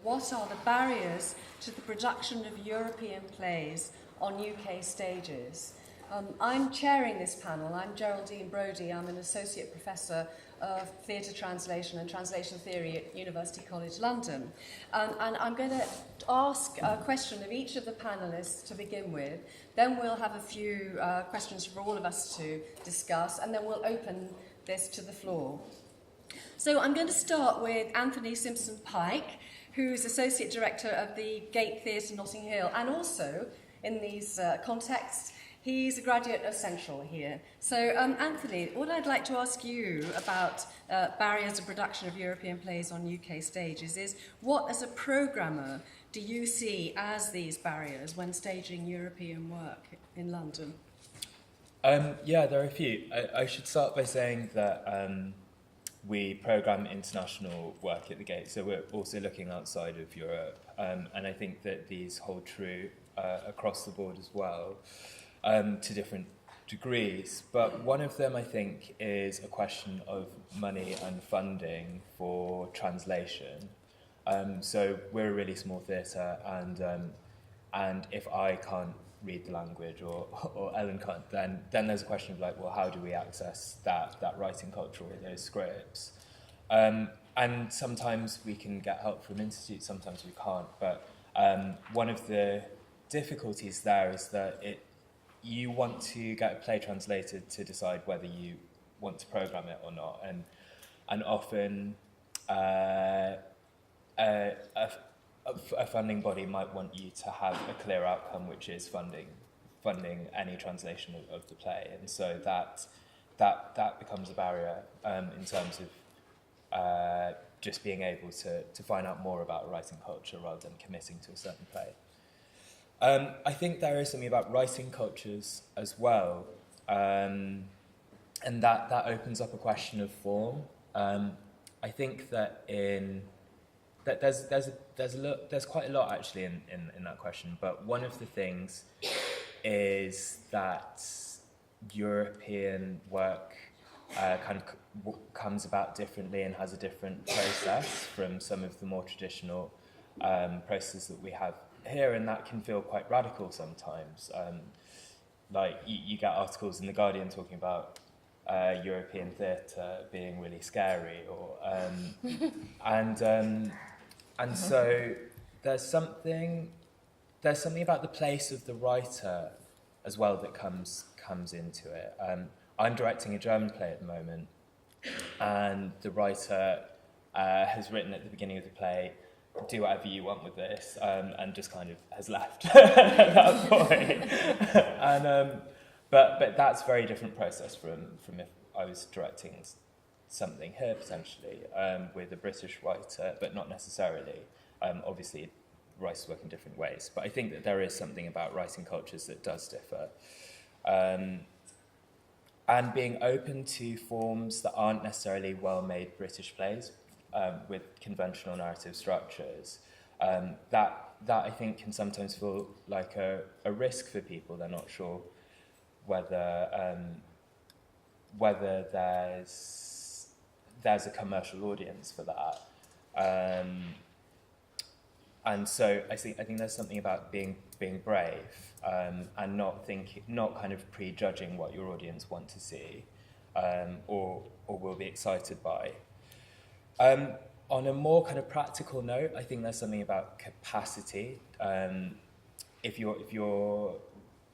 What are the barriers to the production of European plays on UK stages? I'm chairing this panel. I'm Geraldine Brodie. I'm an Associate Professor of Theatre Translation and Translation Theory at University College London. And I'm going to ask a question of each of the panellists to begin with. Then we'll have a few questions for all of us to discuss, and then we'll open this to the floor. So I'm going to start with Anthony Simpson-Pike, who's Associate Director of the Gate Theatre Notting Hill, and also, in these contexts, he's a graduate of Central here. So, Anthony, what I'd like to ask you about barriers to production of European plays on UK stages is, what, as a programmer, do you see as these barriers when staging European work in London? Yeah, there are a few. I should start by saying that we programme international work at the Gate, so we're also looking outside of Europe, and I think that these hold true across the board as well, to different degrees. But one of them, I think, is a question of money and funding for translation. So we're a really small theatre, and if I can't read the language or Ellen can't, then there's a question of like, well, how do we access that writing culture or those scripts? And sometimes we can get help from institutes, sometimes we can't. But one of the difficulties there is that you want to get a play translated to decide whether you want to program it or not, and often a funding body might want you to have a clear outcome, which is funding any translation of the play, and so that becomes a barrier in terms of just being able to find out more about writing culture rather than committing to a certain play. I think there is something about writing cultures as well, and that opens up a question of form. I think that there's quite a lot actually in that question, but one of the things is that European work kind of comes about differently and has a different process from some of the more traditional processes that we have here, and that can feel quite radical sometimes. Like you get articles in The Guardian talking about European theatre being really scary, or and so there's something about the place of the writer as well that comes into it. I'm directing a German play at the moment, and the writer has written at the beginning of the play, "Do whatever you want with this," and just kind of has left at that point. And but that's a very different process from if I was directing something here potentially with a British writer, but not necessarily. Obviously, writers work in different ways, but I think that there is something about writing cultures that does differ. And being open to forms that aren't necessarily well-made British plays with conventional narrative structures, that I think can sometimes feel like a risk for people. They're not sure whether there's a commercial audience for that, and so I think there's something about being brave and not kind of prejudging what your audience want to see or will be excited by. On a more kind of practical note, I think there's something about capacity. If you're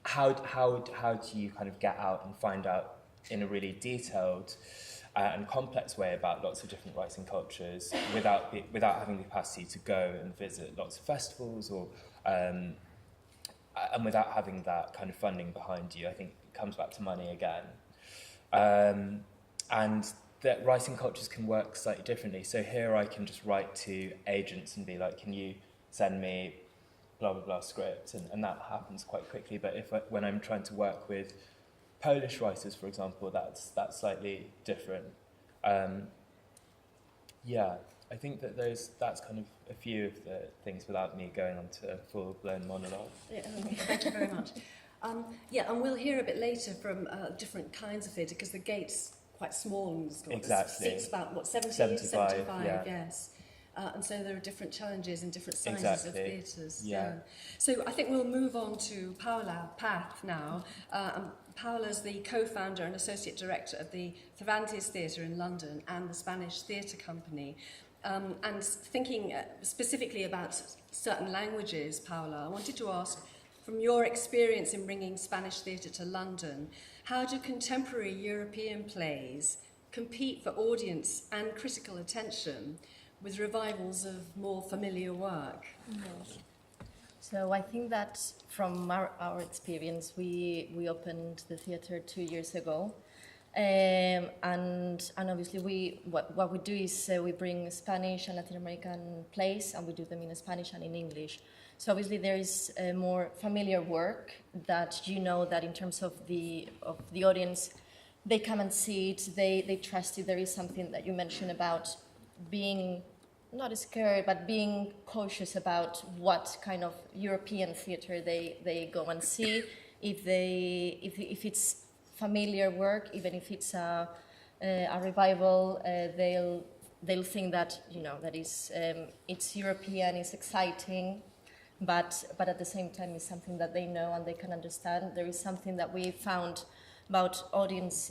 how do you kind of get out and find out in a really detailed and complex way about lots of different writing cultures without having the capacity to go and visit lots of festivals or and without having that kind of funding behind you? I think it comes back to money again, and that writing cultures can work slightly differently. So here I can just write to agents and be like, can you send me blah blah blah script, and that happens quite quickly. But when I'm trying to work with Polish writers, for example, that's slightly different. Yeah, I think that that's kind of a few of the things without me going on to a full-blown monologue. Yeah, thank you very much. Yeah, and we'll hear a bit later from different kinds of theatre, because the Gate's quite small and it's got Exactly. seats about, 70, 75, 75, yeah. yes. And so there are different challenges in different sizes Exactly. of theatres. Yeah. So I think we'll move on to Paula Path now. And Paula's the co-founder and associate director of the Cervantes Theatre in London and the Spanish Theatre Company. And thinking specifically about certain languages, Paula, I wanted to ask, from your experience in bringing Spanish theatre to London, how do contemporary European plays compete for audience and critical attention with revivals of more familiar work? Yes. So I think that from our experience, we opened the theatre 2 years ago. And obviously what we do is we bring Spanish and Latin American plays, and we do them in Spanish and in English. So obviously there is more familiar work that you know that in terms of the audience, they come and see it, they trust it. There is something that you mentioned about being not scared, but being cautious about what kind of European theatre they go and see. If it's familiar work, even if it's a revival, they'll think that that is it's European, it's exciting, but at the same time it's something that they know and they can understand. There is something that we found about audience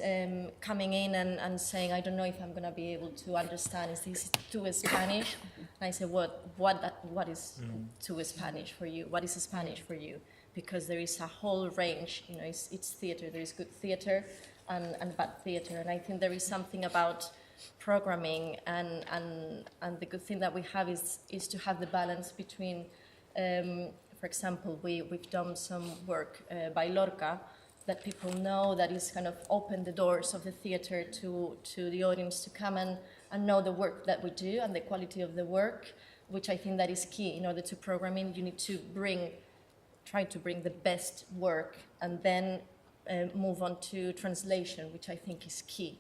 coming in and saying, I don't know if I'm going to be able to understand. Is this too Spanish? And I said, what is too Spanish for you? What is Spanish for you? Because there is a whole range, it's theatre. There is good theatre and bad theatre. And I think there is something about programming and the good thing that we have is to have the balance between, for example, we've done some work by Lorca that people know that is kind of open the doors of the theatre to the audience to come and know the work that we do and the quality of the work, which I think that is key. In order to programming, you need to try to bring the best work and then move on to translation, which I think is key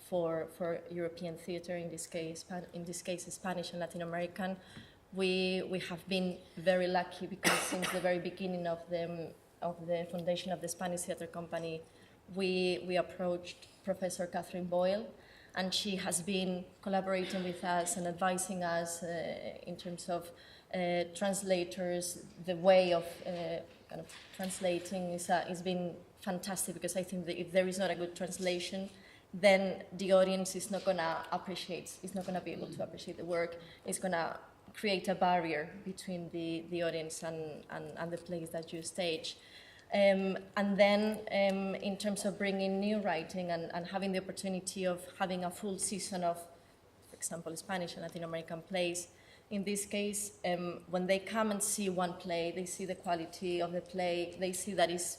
for European theatre, in this case Spanish and Latin American. We have been very lucky because since the very beginning of the foundation of the Spanish Theatre Company, we approached Professor Catherine Boyle, and she has been collaborating with us and advising us in terms of translators. The way of kind of translating is been fantastic, because I think that if there is not a good translation, then the audience is not going to be able to appreciate the work. It's going to create a barrier between the audience and the plays that you stage. And then in terms of bringing new writing and having the opportunity of having a full season of, for example, Spanish and Latin American plays, in this case, when they come and see one play, they see the quality of the play, they see that it's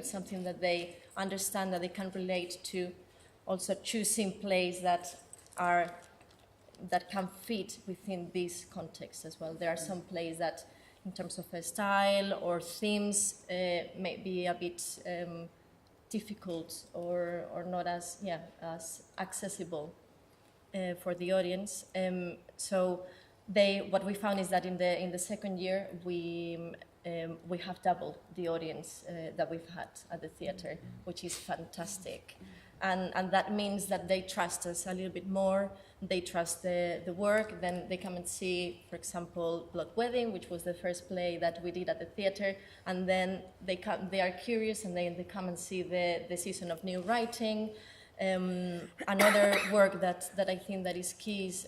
something that they understand, that they can relate to, also choosing plays that can fit within this context as well. There are some plays that, in terms of a style or themes, may be a bit difficult or not as accessible for the audience. So what we found is that in the second year we have doubled the audience that we've had at the theatre, which is fantastic. And that means that they trust us a little bit more, they trust the work, then they come and see, for example, Blood Wedding, which was the first play that we did at the theatre, and then they are curious and they come and see the season of new writing. Another work that I think that is key is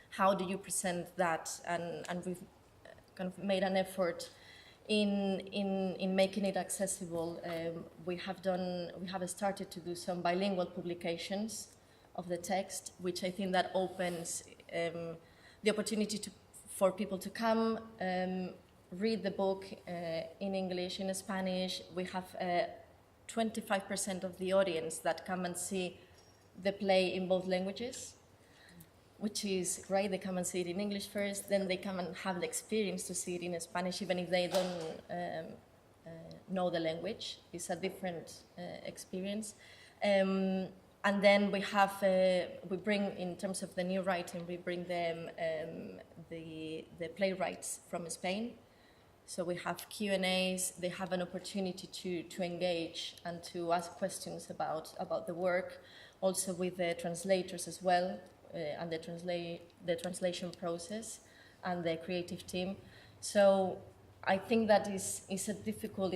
how do you present that, and we've kind of made an effort in making it accessible. We have started to do some bilingual publications of the text, which I think that opens the opportunity for people to come read the book in English, in Spanish. We have 25% of the audience that come and see the play in both languages, which is great. They come and see it in English first, then they come and have the experience to see it in Spanish, even if they don't know the language. It's a different experience. And then we bring, in terms of the new writing, we bring them the playwrighs from Spain. So we have Q&As, they have an opportunity to engage and to ask questions about the work, also with the translators as well. and the translation process and the creative team. So I think that is a difficult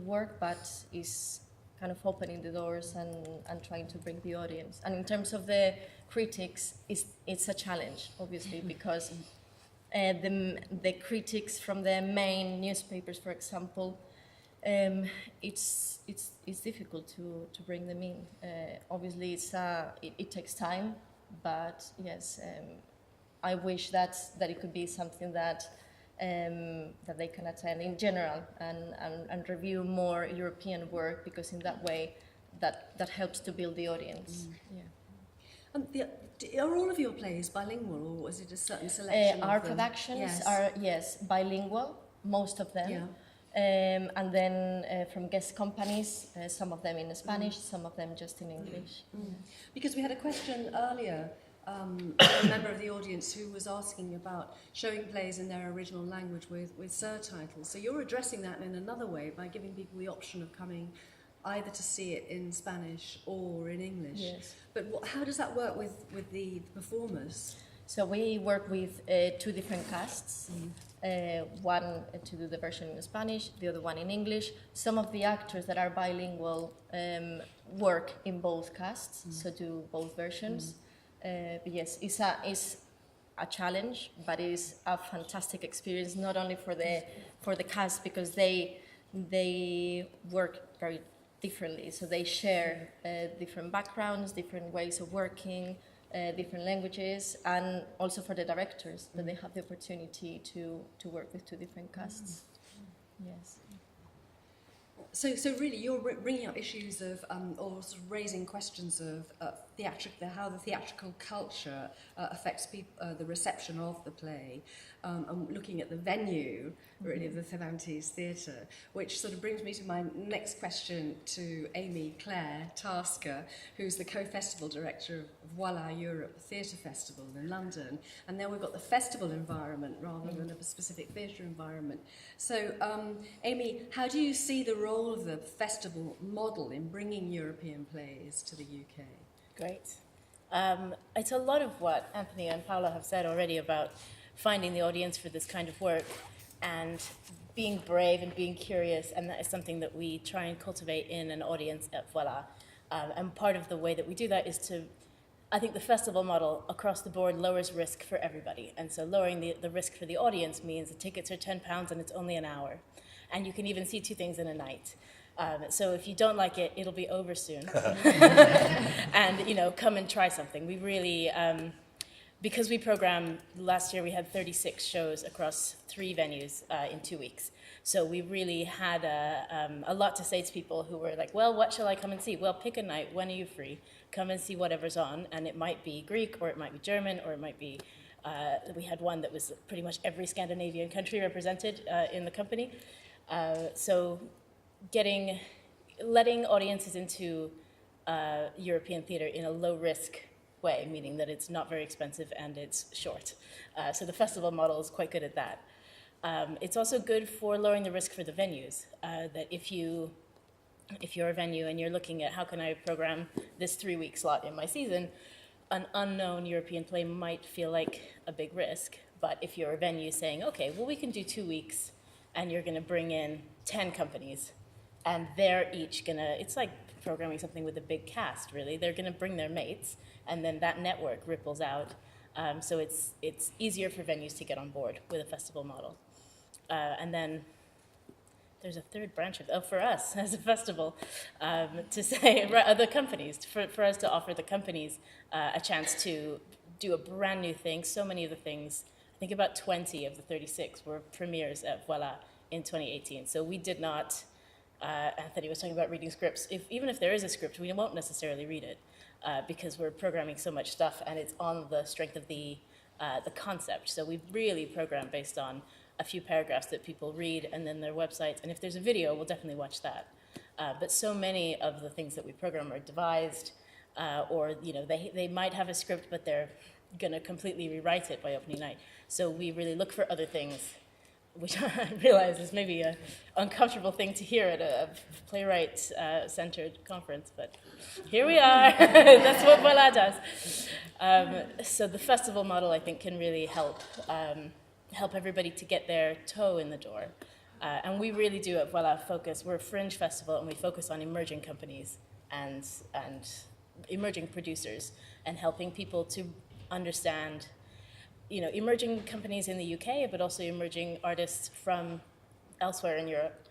work, but is kind of opening the doors and trying to bring the audience. And in terms of the critics, it's a challenge, obviously, because the critics from the main newspapers, for example, it's difficult to bring them in. Obviously, it takes time, but yes, I wish that it could be something that they can attend in general and review more European work, because in that way that helps to build the audience. Yeah. Are all of your plays bilingual, or was it a certain selection? Our productions are bilingual, most of them. Yeah. And then from guest companies, some of them in Spanish, some of them just in English. Because we had a question earlier, a member of the audience who was asking about showing plays in their original language with surtitles. So you're addressing that in another way by giving people the option of coming either to see it in Spanish or in English. Yes. But how does that work with the performers? So we work with two different casts. One to do the version in Spanish, the other one in English. Some of the actors that are bilingual work in both casts, so do both versions. But yes, it's a challenge, but it is a fantastic experience, not only for the cast, because they work very differently. So they share different backgrounds, different ways of working, different languages, and also for the directors, that they have the opportunity to work with two different casts. Yes. So really, you're bringing up issues of, or sort of raising questions of how the theatrical culture affects the reception of the play, and looking at the venue, really, of the Cervantes Theatre, which sort of brings me to my next question to Amy Clare Tasker, who's the co-festival director of Voila Europe Theatre Festival in London. And then we've got the festival environment rather than a specific theatre environment. So, Amy, how do you see the role of the festival model in bringing European plays to the UK? Great. It's a lot of what Anthony and Paula have said already about finding the audience for this kind of work and being brave and being curious, and that is something that we try and cultivate in an audience at Voila. And part of the way that we do that is I think the festival model across the board lowers risk for everybody. And so lowering the risk for the audience means the tickets are £10 and it's only an hour. And you can even see two things in a night. So if you don't like it, it'll be over soon. And, come and try something. We really, because we program, last year we had 36 shows across 3 venues in 2 weeks. So we really had a lot to say to people who were like, well, what shall I come and see? Well, pick a night. When are you free? Come and see whatever's on. And it might be Greek, or it might be German, or it might be, we had one that was pretty much every Scandinavian country represented in the company. So letting audiences into European theatre in a low-risk way, meaning that it's not very expensive and it's short. So the festival model is quite good at that. It's also good for lowering the risk for the venues, that if you're a venue and you're looking at how can I program this 3-week slot in my season, an unknown European play might feel like a big risk. But if you're a venue saying, okay, well, we can do 2 weeks, and you're going to bring in 10 companies, and they're each going to, it's like programming something with a big cast, really. They're going to bring their mates, and then that network ripples out. So it's easier for venues to get on board with a festival model. And then there's a third branch for us as a festival, to say, other companies, for us to offer the companies a chance to do a brand new thing. So many of the things, I think about 20 of the 36 were premieres at Voila in 2018. So we did not, Anthony was talking about reading scripts. Even if there is a script, we won't necessarily read it because we're programming so much stuff, and it's on the strength of the concept. So we really program based on a few paragraphs that people read, and then their websites. And if there's a video, we'll definitely watch that. But so many of the things that we program are devised, or they might have a script, but they're going to completely rewrite it by opening night. So we really look for other things which I realize is maybe an uncomfortable thing to hear at a playwright-centered conference, but here we are. That's what Voila does. So the festival model, I think, can really help everybody to get their toe in the door. And we really do at Voila focus. We're a fringe festival, and we focus on emerging companies and emerging producers, and helping people to understand, emerging companies in the UK, but also emerging artists from elsewhere in Europe,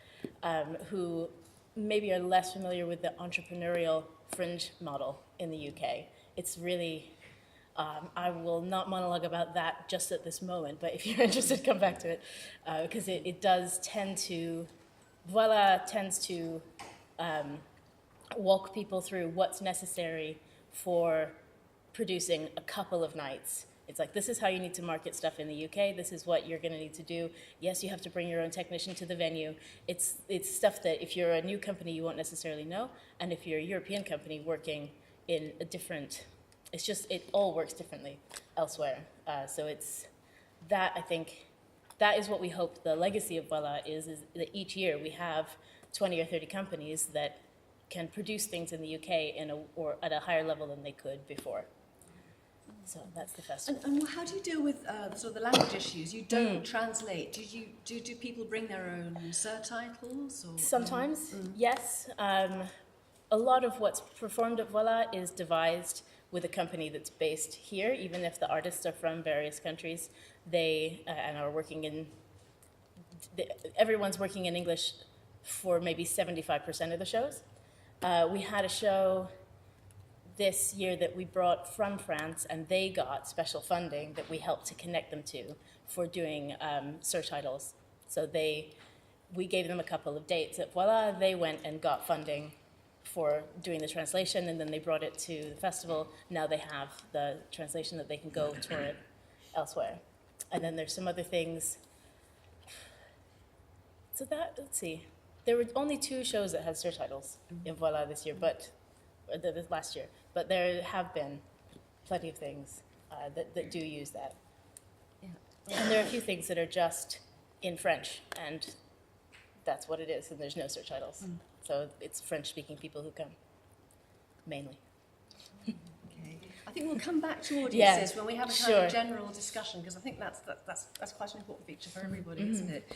who maybe are less familiar with the entrepreneurial fringe model in the UK. It's really, I will not monologue about that just at this moment, but if you're interested, come back to it, because it does tend to, Voila tends to walk people through what's necessary for producing a couple of nights. It's like, this is how you need to market stuff in the UK. This is what you're going to need to do. Yes, you have to bring your own technician to the venue. It's stuff that if you're a new company, you won't necessarily know. And if you're a European company working in a different, it all works differently elsewhere. So it's that, I think, that is what we hope the legacy of Voila is that each year we have 20 or 30 companies that can produce things in the UK or at a higher level than they could before. So that's the festival. And how do you deal with sort of the language issues? You don't translate. Do people bring their own surtitles? Or? Sometimes, yes. A lot of what's performed at Voila is devised with a company that's based here, even if the artists are from various countries. They and are working in. Everyone's working in English for maybe 75% of the shows. We had a show this year that we brought from France, and they got special funding that we helped to connect them to for doing surtitles. So we gave them a couple of dates at Voila. They went and got funding for doing the translation, and then they brought it to the festival. Now they have the translation that they can go tour it elsewhere. And then there's some other things. So let's see. There were only 2 shows that had surtitles in Voila this year, but last year. But there have been plenty of things that do use that. Yeah. And there are a few things that are just in French, and that's what it is, and there's no surtitles. So it's French-speaking people who come, mainly. Okay. I think we'll come back to audiences when we have a kind of Sure. general discussion, because I think that's quite an important feature for everybody, isn't it?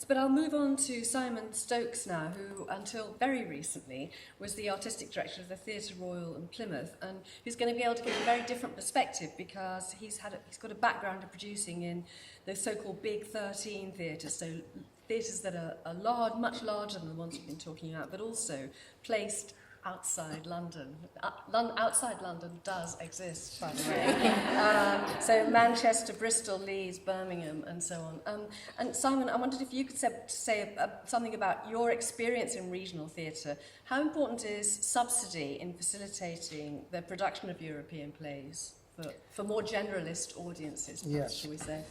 But I'll move on to Simon Stokes now, who until very recently was the artistic director of the Theatre Royal in Plymouth, and who's going to be able to give a very different perspective, because he's got a background of producing in the so-called Big 13 theatres, so theatres that are much larger than the ones we've been talking about, but also placed outside London. Outside London does exist, by the way. So Manchester, Bristol, Leeds, Birmingham, and so on. And Simon, I wondered if you could say something about your experience in regional theatre. How important is subsidy in facilitating the production of European plays for more generalist audiences, perhaps, shall we say?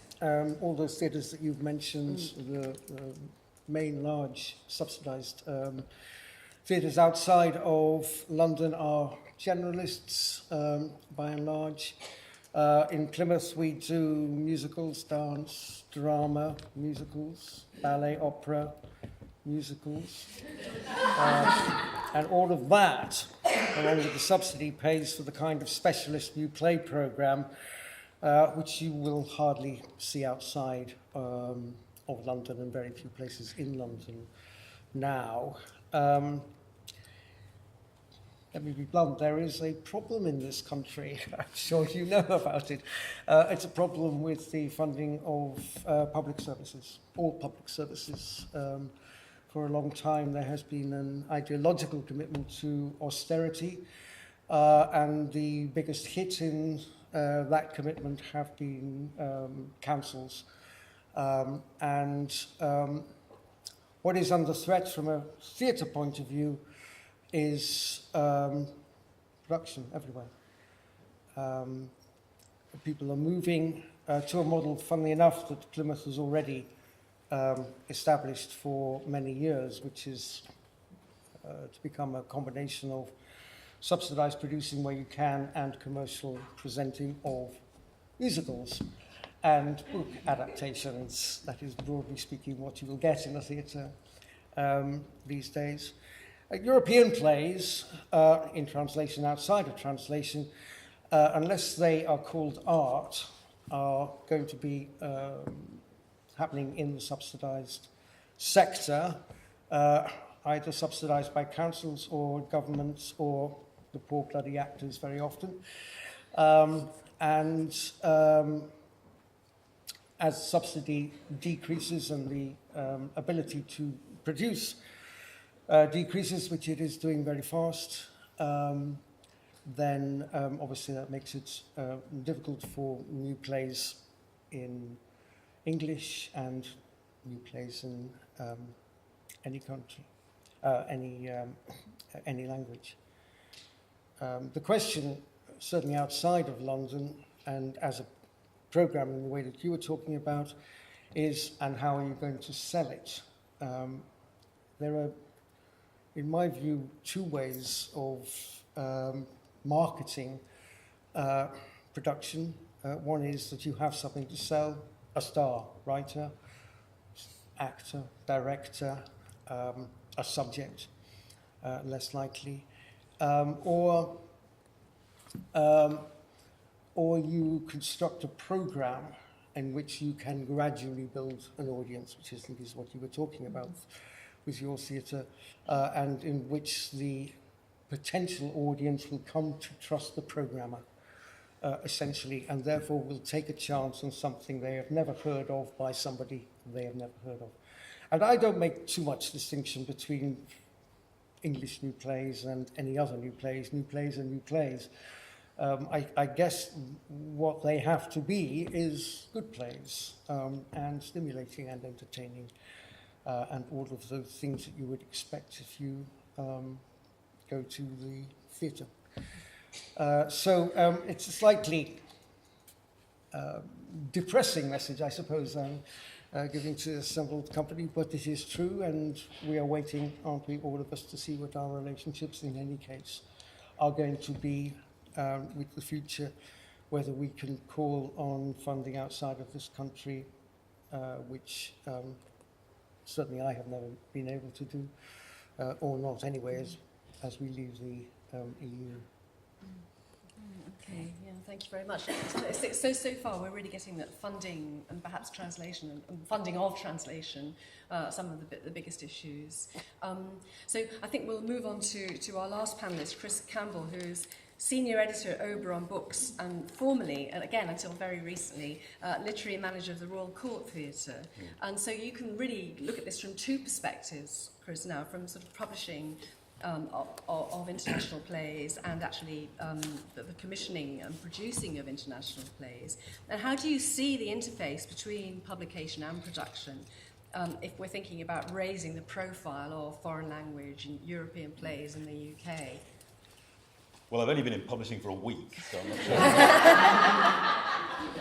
All those theatres that you've mentioned, the main large subsidised theatres outside of London are generalists, by and large. In Plymouth, we do musicals, dance, drama, musicals, ballet, opera, musicals. And all of that, along with the subsidy, pays for the kind of specialist new play programme, which you will hardly see outside of London, and very few places in London now. Let me be blunt, there is a problem in this country. I'm sure you know about it. It's a problem with the funding of public services, all public services. For a long time, there has been an ideological commitment to austerity, and the biggest hit in that commitment have been councils. What is under threat from a theatre point of view is production everywhere. People are moving to a model, funnily enough, that Plymouth has already established for many years, which is to become a combination of subsidised producing where you can and commercial presenting of musicals. and book adaptations. That is, broadly speaking, what you will get in the theatre these days. European plays, in translation, outside of translation, unless they are called art, are going to be happening in the subsidised sector, either subsidised by councils or governments or the poor bloody actors very often. As subsidy decreases and the ability to produce decreases, which it is doing very fast, then obviously that makes it difficult for new plays in English and new plays in any country, any language. The question, certainly outside of London, and as a programme in the way that you were talking about, is, and how are you going to sell it? There are, in my view, two ways of marketing production. One is that you have something to sell, a star, writer, actor, director, a subject, less likely, or you construct a program in which you can gradually build an audience, which I think is what you were talking about with your theatre, and in which the potential audience will come to trust the programmer, essentially, and therefore will take a chance on something they have never heard of by somebody they have never heard of. And I don't make too much distinction between English new plays and any other new plays and new plays. I guess what they have to be is good plays, and stimulating and entertaining, and all of the things that you would expect if you go to the theatre. So it's a slightly depressing message, I suppose, giving to the assembled company, but it is true, and we are waiting, aren't we, all of us, to see what our relationships, in any case, are going to be with the future, whether we can call on funding outside of this country, which certainly I have never been able to do, or not anyway, as we leave the EU. Okay, yeah, thank you very much. So far we're really getting that funding and perhaps translation and funding of translation, some of the biggest issues. So I think we'll move on to our last panellist, Chris Campbell, who's Senior Editor at Oberon Books and formerly, and again until very recently, Literary Manager of the Royal Court Theatre. And so you can really look at this from two perspectives, Chris, now, from sort of publishing of international plays and actually the commissioning and producing of international plays. And how do you see the interface between publication and production if we're thinking about raising the profile of foreign language and European plays in the UK? Well, I've only been in publishing for a week, so I'm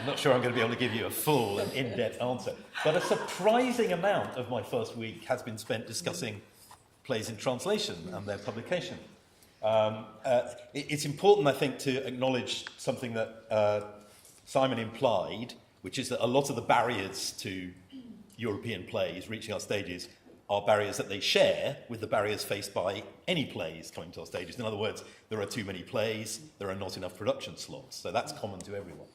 not sure I'm going to be able to give you a full and in-depth answer. But a surprising amount of my first week has been spent discussing plays in translation and their publication. It's important, I think, to acknowledge something that Simon implied, which is that a lot of the barriers to European plays reaching our stages are barriers that they share with the barriers faced by any plays coming to our stages. In other words, there are too many plays, there are not enough production slots. So that's common to everyone.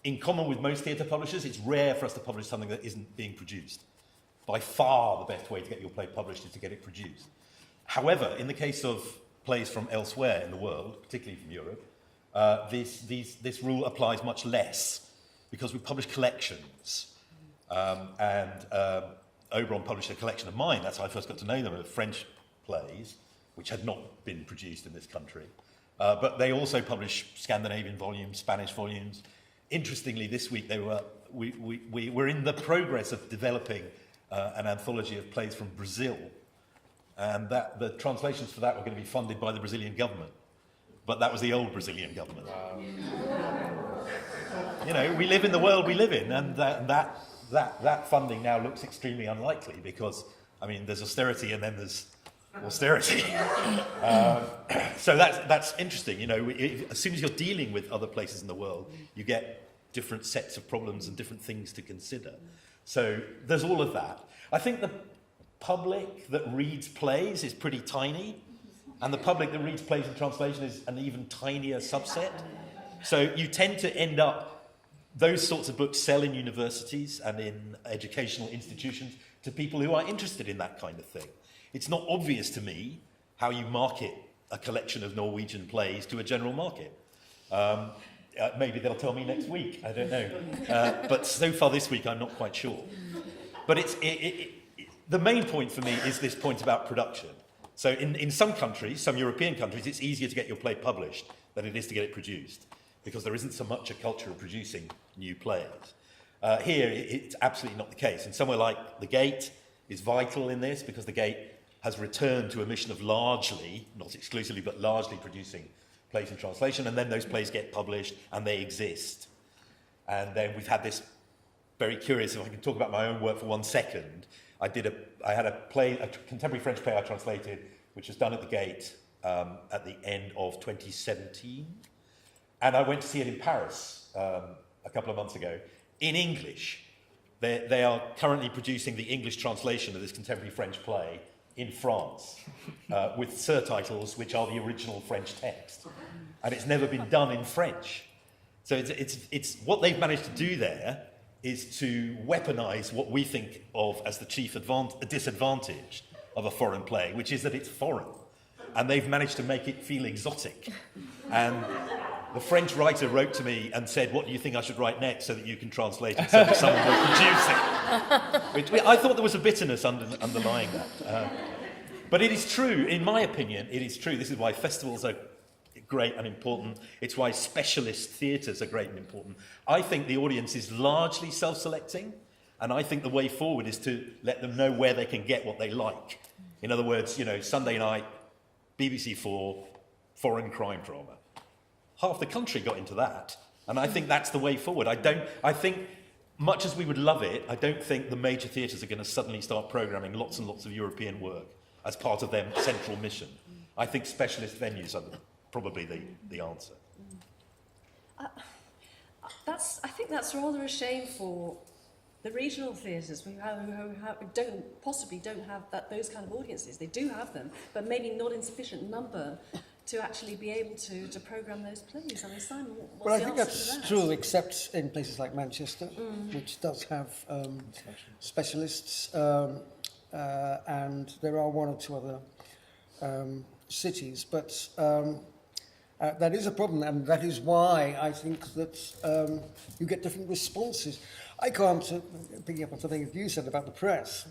In common with most theatre publishers, it's rare for us to publish something that isn't being produced. By far, the best way to get your play published is to get it produced. However, in the case of plays from elsewhere in the world, particularly from Europe, this rule applies much less because we publish collections. Oberon published a collection of mine, that's how I first got to know them, of French plays, which had not been produced in this country. But they also publish Scandinavian volumes, Spanish volumes. Interestingly, this week we were in the progress of developing an anthology of plays from Brazil, and the translations for that were going to be funded by the Brazilian government. But that was the old Brazilian government. You know, we live in the world we live in, and that funding now looks extremely unlikely because, I mean, there's austerity and then there's austerity. So that's interesting. You know, as soon as you're dealing with other places in the world, you get different sets of problems and different things to consider. So there's all of that. I think the public that reads plays is pretty tiny, and the public that reads plays in translation is an even tinier subset. So you tend to end up, those sorts of books sell in universities and in educational institutions to people who are interested in that kind of thing. It's not obvious to me how you market a collection of Norwegian plays to a general market. Maybe they'll tell me next week, I don't know. But so far this week, I'm not quite sure. But the main point for me is this point about production. So in some countries, some European countries, it's easier to get your play published than it is to get it produced, because there isn't so much a culture of producing new plays. Here, it's absolutely not the case. And somewhere like The Gate is vital in this, because The Gate has returned to a mission of largely, not exclusively, but largely producing plays in translation, and then those plays get published and they exist. And then we've had this very curious, if I can talk about my own work for 1 second, I had a play, a contemporary French play I translated, which was done at the Gate at the end of 2017. And I went to see it in Paris a couple of months ago, in English. They are currently producing the English translation of this contemporary French play in France, with surtitles which are the original French text. And it's never been done in French. So it's what they've managed to do there is to weaponize what we think of as the chief disadvantage of a foreign play, which is that it's foreign. And they've managed to make it feel exotic. And the French writer wrote to me and said, "What do you think I should write next so that you can translate it so that someone will produce it?" Which I thought there was a bitterness underlying that. But it is true, in my opinion, it is true. This is why festivals are great and important. It's why specialist theatres are great and important. I think the audience is largely self-selecting, and I think the way forward is to let them know where they can get what they like. In other words, you know, Sunday night, BBC4, foreign crime drama. Half the country got into that, and I think that's the way forward. I think, much as we would love it, I don't think the major theatres are going to suddenly start programming lots and lots of European work as part of their central mission. I think specialist venues are probably the answer. I think that's rather a shame for the regional theatres who don't have those kind of audiences. They do have them, but maybe not in sufficient number to actually be able to programme those plays. I mean, Simon, what's Well, I the think answer to that's that? true, except in places like Manchester, which does have specialists, and there are one or two other cities. But that is a problem, and that is why I think that you get different responses. I can't, picking up on something you said about the press,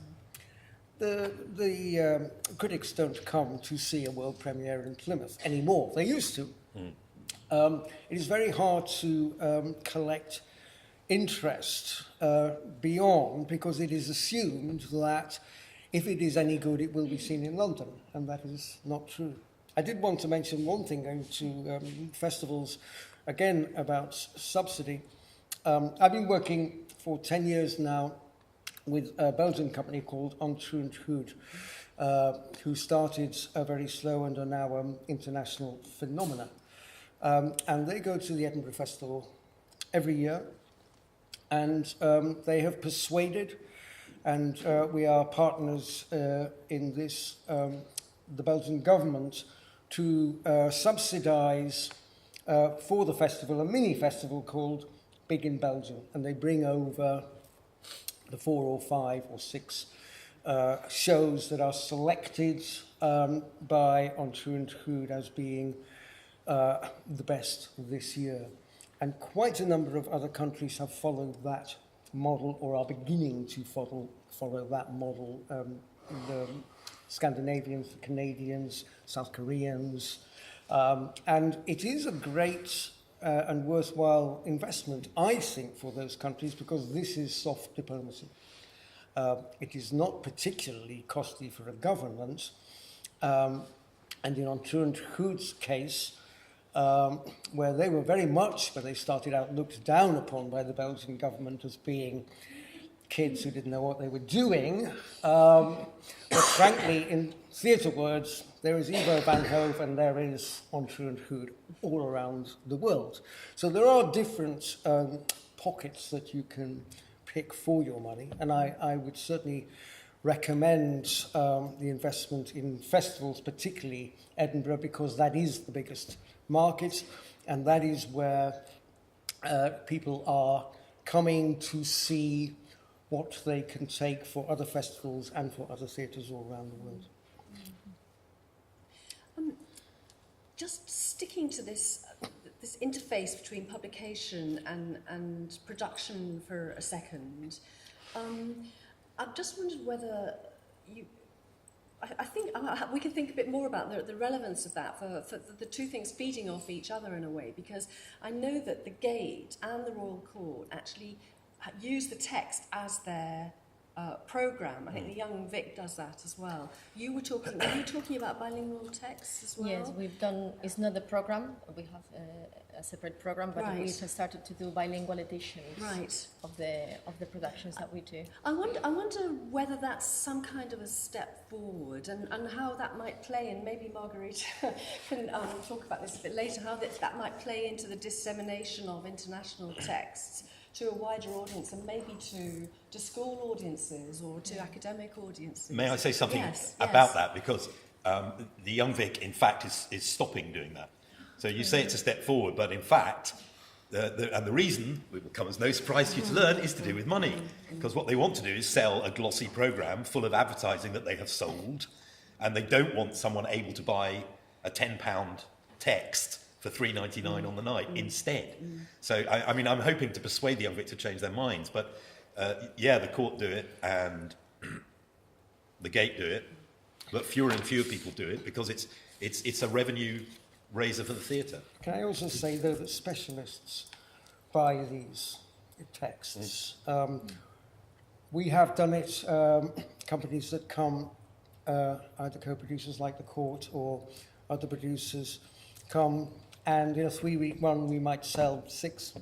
the critics don't come to see a world premiere in Plymouth anymore. They used to. It is very hard to collect interest beyond, because it is assumed that if it is any good, it will be seen in London, and that is not true. I did want to mention one thing going to festivals, again, about subsidy. I've been working for 10 years now with a Belgian company called Untitled Chapter, who started very slow and are now international phenomena. And they go to the Edinburgh Festival every year, and they have persuaded, and we are partners in this, the Belgian government, to subsidise for the festival a mini festival called Big in Belgium, and they bring over the 4 or 5 or 6 shows that are selected by Untitled as being the best this year. And quite a number of other countries have followed that model, or are beginning to follow that model. The Scandinavians, the Canadians, South Koreans. And it is a great and worthwhile investment, I think, for those countries, because this is soft diplomacy. It is not particularly costly for a government. And in Untilled's case, where they were very much, when they started out, looked down upon by the Belgian government as being kids who didn't know what they were doing. But frankly, in theatre words, there is Ivo van Hove and there is Ontrue and Hood all around the world. So there are different pockets that you can pick for your money, and I would certainly recommend the investment in festivals, particularly Edinburgh, because that is the biggest market, and that is where people are coming to see what they can take for other festivals and for other theatres all around the world. Just sticking to this interface between publication and production for a second, I've just wondered whether I think we can think a bit more about the relevance of that for the two things feeding off each other in a way, because I know that the Gate and the Royal Court actually use the text as their programme. I think the Young Vic does that as well. Were you talking about bilingual texts as well? Yes, we've done, it's not the programme, we have a separate programme, but Right. we've started to do bilingual editions Right. of the productions that we do. I wonder whether that's some kind of a step forward and how that might play, and maybe Marguerite can talk about this a bit later, how that might play into the dissemination of international texts to a wider audience, and maybe to school audiences or to academic audiences. May I say something Yes, about yes. that? Because the Young Vic, in fact, is stopping doing that. So you say it's a step forward, but in fact, the reason, it will come as no surprise to you to learn, is to do with money. Because what they want to do is sell a glossy programme full of advertising that they have sold, and they don't want someone able to buy a £10 text for $3.99 on the night instead. So, I mean, I'm hoping to persuade the Young Vic to change their minds, but yeah, the Court do it, and the Gate do it, but fewer and fewer people do it because it's a revenue raiser for the theatre. Can I also say, though, that specialists buy these texts? We have done it, companies that come, either co-producers like the Court or other producers come, and in a 3-week run we might sell 6.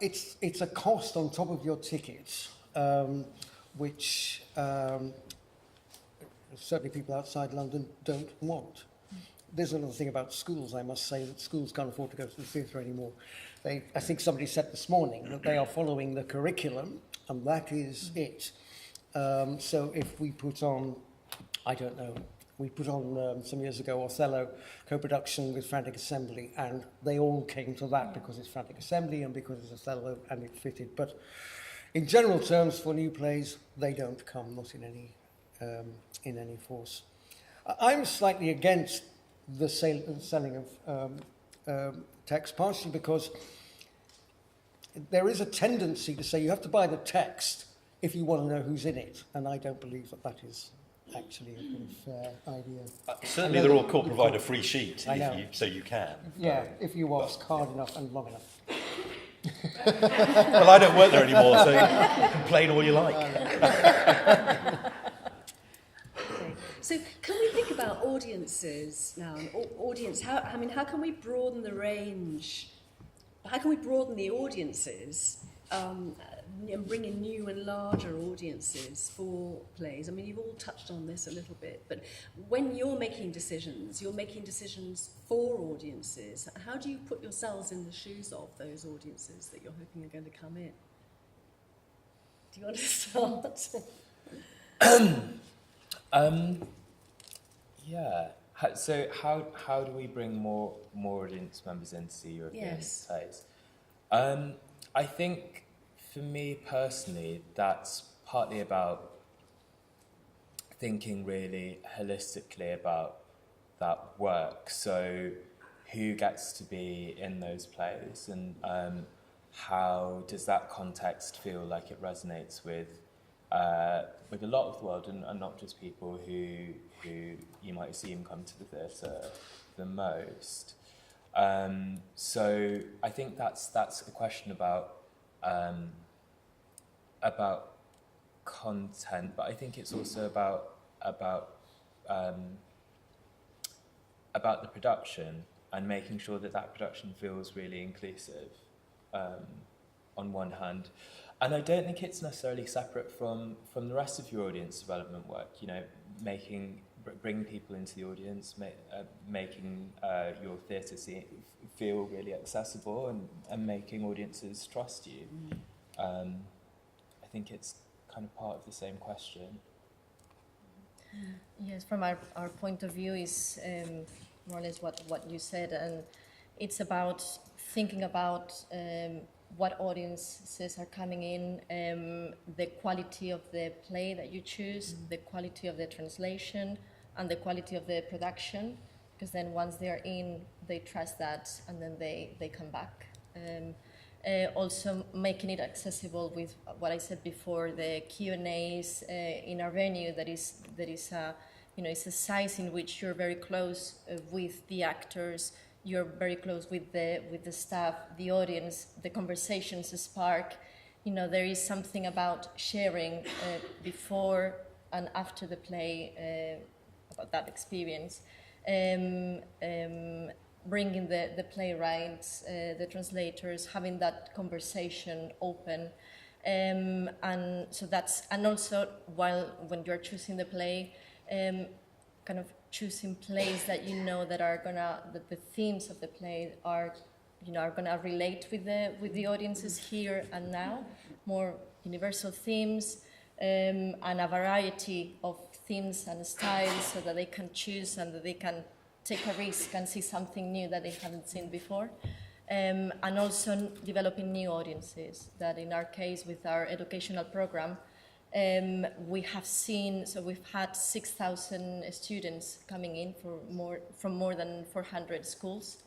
It's a cost on top of your ticket, which certainly people outside London don't want. There's another thing about schools, I must say, that schools can't afford to go to the theatre anymore. I think somebody said this morning that they are following the curriculum, and that is it. So if we put on, I don't know, we put on some years ago Othello co-production with Frantic Assembly, and they all came to that because it's Frantic Assembly and because it's Othello and it fitted. But in general terms, for new plays, they don't come, not in any force. I'm slightly against the selling of text, partially because there is a tendency to say you have to buy the text if you want to know who's in it, and I don't believe that that is actually a fair idea. Certainly the Royal Court provide a free sheet, so you can. Yeah, if you was hard enough and long enough. Well, I don't work there anymore, so you can complain all you like. So can we think about audiences now? And audience, how can we broaden the range? How can we broaden the audiences and bring in new and larger audiences for plays? I mean, you've all touched on this a little bit, but when you're making decisions for audiences. How do you put yourselves in the shoes of those audiences that you're hoping are going to come in? Do you want to start? Yeah. So how do we bring more audience members in to see European plays? I think for me personally, that's partly about thinking really holistically about that work. So who gets to be in those plays, and how does that context feel like it resonates with a lot of the world, and not just people who you might assume come to the theatre the most. So I think that's a question about content, but I think it's also about the production and making sure that production feels really inclusive. On one hand, And I don't think it's necessarily separate from the rest of your audience development work, you know, bringing people into the audience, making your theatre feel really accessible and making audiences trust you. I think it's kind of part of the same question. Yes, from our point of view is more or less what you said, and it's about thinking about what audiences are coming in, the quality of the play that you choose, the quality of the translation, and the quality of the production, because then once they're in, they trust that, and then they come back. Also making it accessible with what I said before, the Q&As in our venue, that is it's a size in which you're very close with the actors, you're very close with the staff, the audience, the conversations spark. You know, there is something about sharing before and after the play about that experience. Bringing the playwrights, the translators, having that conversation open. And so and also when you're choosing the play, kind of choosing plays that you know that the themes of the play are gonna relate with the audiences here and now, more universal themes, and a variety of themes and styles, so that they can choose and that they can take a risk and see something new that they haven't seen before. And also developing new audiences, that in our case with our educational program, we've had 6,000 students coming in from more than 400 schools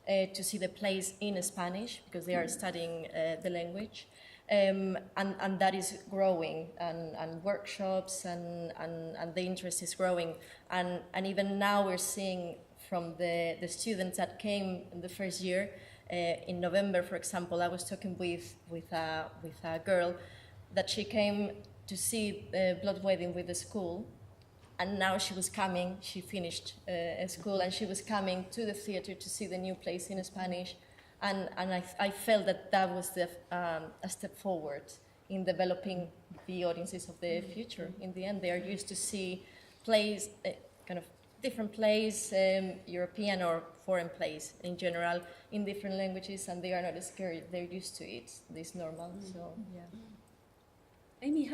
to see the plays in Spanish, because they are studying the language. And that is growing, and workshops and the interest is growing, and even now we're seeing from the students that came in the first year. In November, for example, I was talking with a girl that she came to see Blood Wedding with the school, and now she finished school, and she was coming to the theatre to see the new plays in Spanish. And I felt that was a step forward in developing the audiences of the future. In the end, they are used to see plays, kind of different plays, European or foreign plays in general, in different languages, and they are not scared. They're used to it. It's normal. So yeah. Amy,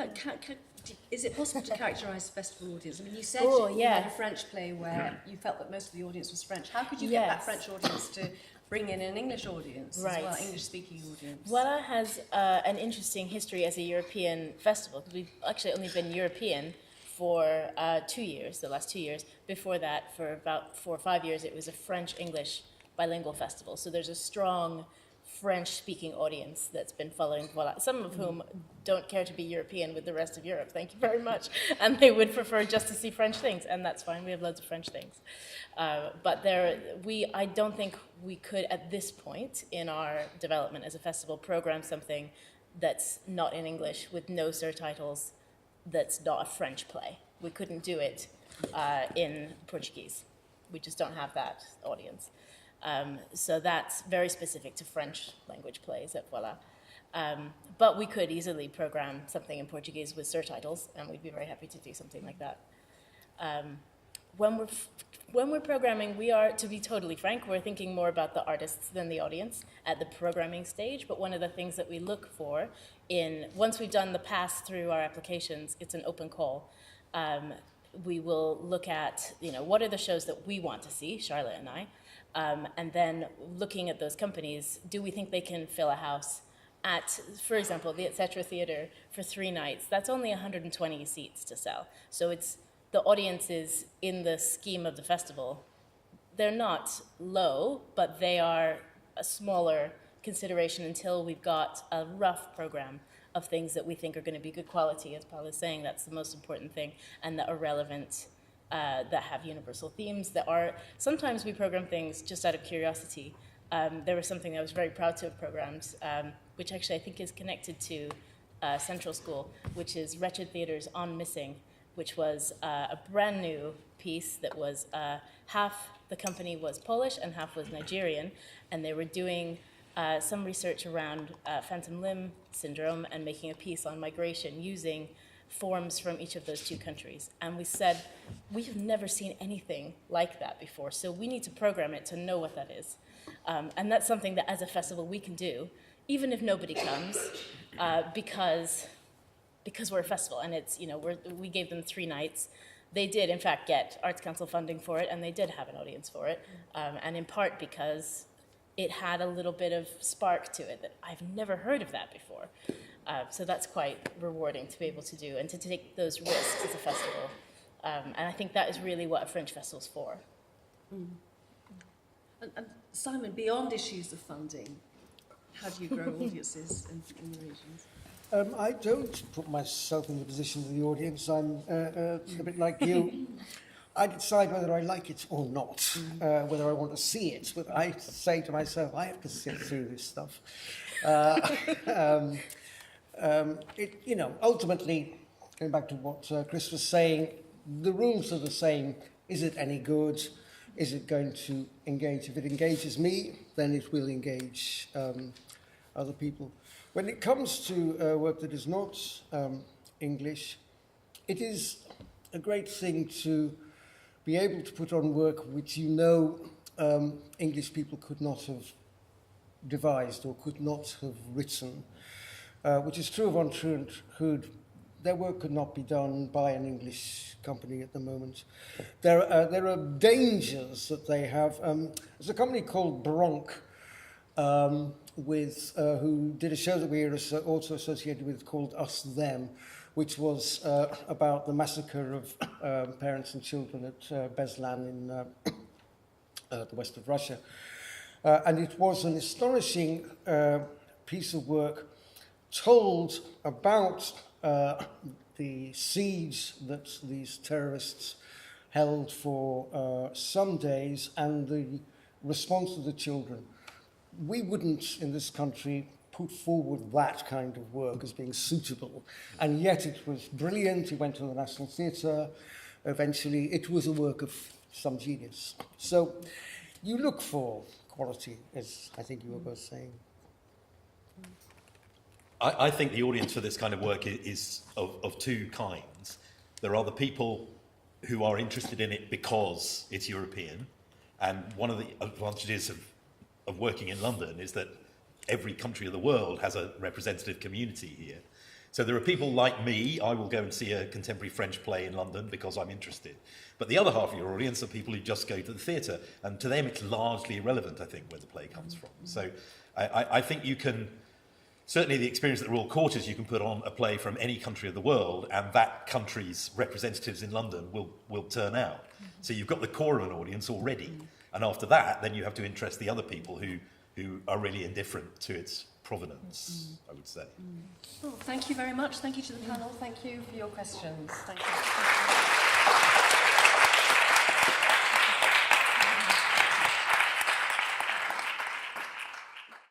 is it possible to characterise the festival audience? I mean, you said you had a French play where you felt that most of the audience was French. How could you get that French audience to bring in an English audience as well, English-speaking audience? Voila has an interesting history as a European festival, because we've actually only been European for 2 years, the last 2 years. Before that, for about 4 or 5 years, it was a French-English bilingual festival. So there's a strong French-speaking audience that's been following Voila, some of whom don't care to be European with the rest of Europe, thank you very much, and they would prefer just to see French things, and that's fine, we have loads of French things. But I don't think we could, at this point in our development as a festival, program something that's not in English with no surtitles, that's not a French play. We couldn't do it in Portuguese. We just don't have that audience. So that's very specific to French language plays at Voila. But we could easily program something in Portuguese with surtitles, and we'd be very happy to do something like that. When we're programming, we are, to be totally frank, we're thinking more about the artists than the audience at the programming stage. But one of the things that we look for once we've done the pass through our applications, it's an open call. We will look at, what are the shows that we want to see, Charlotte and I, and then looking at those companies, do we think they can fill a house at, for example, the Etc. Theatre for 3 nights? That's only 120 seats to sell. So it's the audiences in the scheme of the festival. They're not low, but they are a smaller consideration until we've got a rough program of things that we think are going to be good quality. As Paula is saying, that's the most important thing, and that are relevant, that have universal themes, that are, sometimes we program things just out of curiosity. There was something I was very proud to have programmed, which actually I think is connected to Central School, which is Wretched Theatre's On Missing, which was a brand new piece that was half the company was Polish and half was Nigerian, and they were doing some research around phantom limb syndrome and making a piece on migration using forms from each of those two countries. And we said, we've never seen anything like that before, so we need to program it to know what that is. And that's something that as a festival we can do, even if nobody comes, because we're a festival, and it's, you know, we gave them 3 nights. They did, in fact, get Arts Council funding for it, and they did have an audience for it, and in part because it had a little bit of spark to it that I've never heard of that before. So that's quite rewarding to be able to do and to take those risks as a festival. And I think that is really what a French festival's for. Mm. And Simon, beyond issues of funding, how do you grow audiences in the regions? I don't put myself in the position of the audience. I'm a bit like you. I decide whether I like it or not, whether I want to see it. But I say to myself, I have to sit through this stuff. You know, ultimately, going back to what Chris was saying, the rules are the same. Is it any good? Is it going to engage? If it engages me, then it will engage other people. When it comes to work that is not English, it is a great thing to be able to put on work which you know English people could not have devised or could not have written, which is true of Untitled Chapter. Their work could not be done by an English company at the moment. There are dangers that they have. There's a company called Bronx, who did a show that we are also associated with called Us Them, which was about the massacre of parents and children at Beslan in the west of Russia. And it was an astonishing piece of work told about the siege that these terrorists held for some days and the response of the children. We wouldn't, in this country, put forward that kind of work as being suitable, and yet it was brilliant. It went to the National Theatre. Eventually, it was a work of some genius. So you look for quality, as I think you were both saying. I think the audience for this kind of work is of 2 kinds. There are the people who are interested in it because it's European, and one of the advantages of working in London is that every country of the world has a representative community here. So there are people like me. I will go and see a contemporary French play in London because I'm interested. But the other half of your audience are people who just go to the theatre, and to them it's largely irrelevant, I think, where the play comes from. So I think you can, certainly the experience at the Royal Court is you can put on a play from any country of the world, and that country's representatives in London will turn out. So you've got the core of an audience already. And after that, then you have to interest the other people who are really indifferent to its provenance, I would say. Well, thank you very much. Thank you to the panel. Thank you for your questions. Thank you.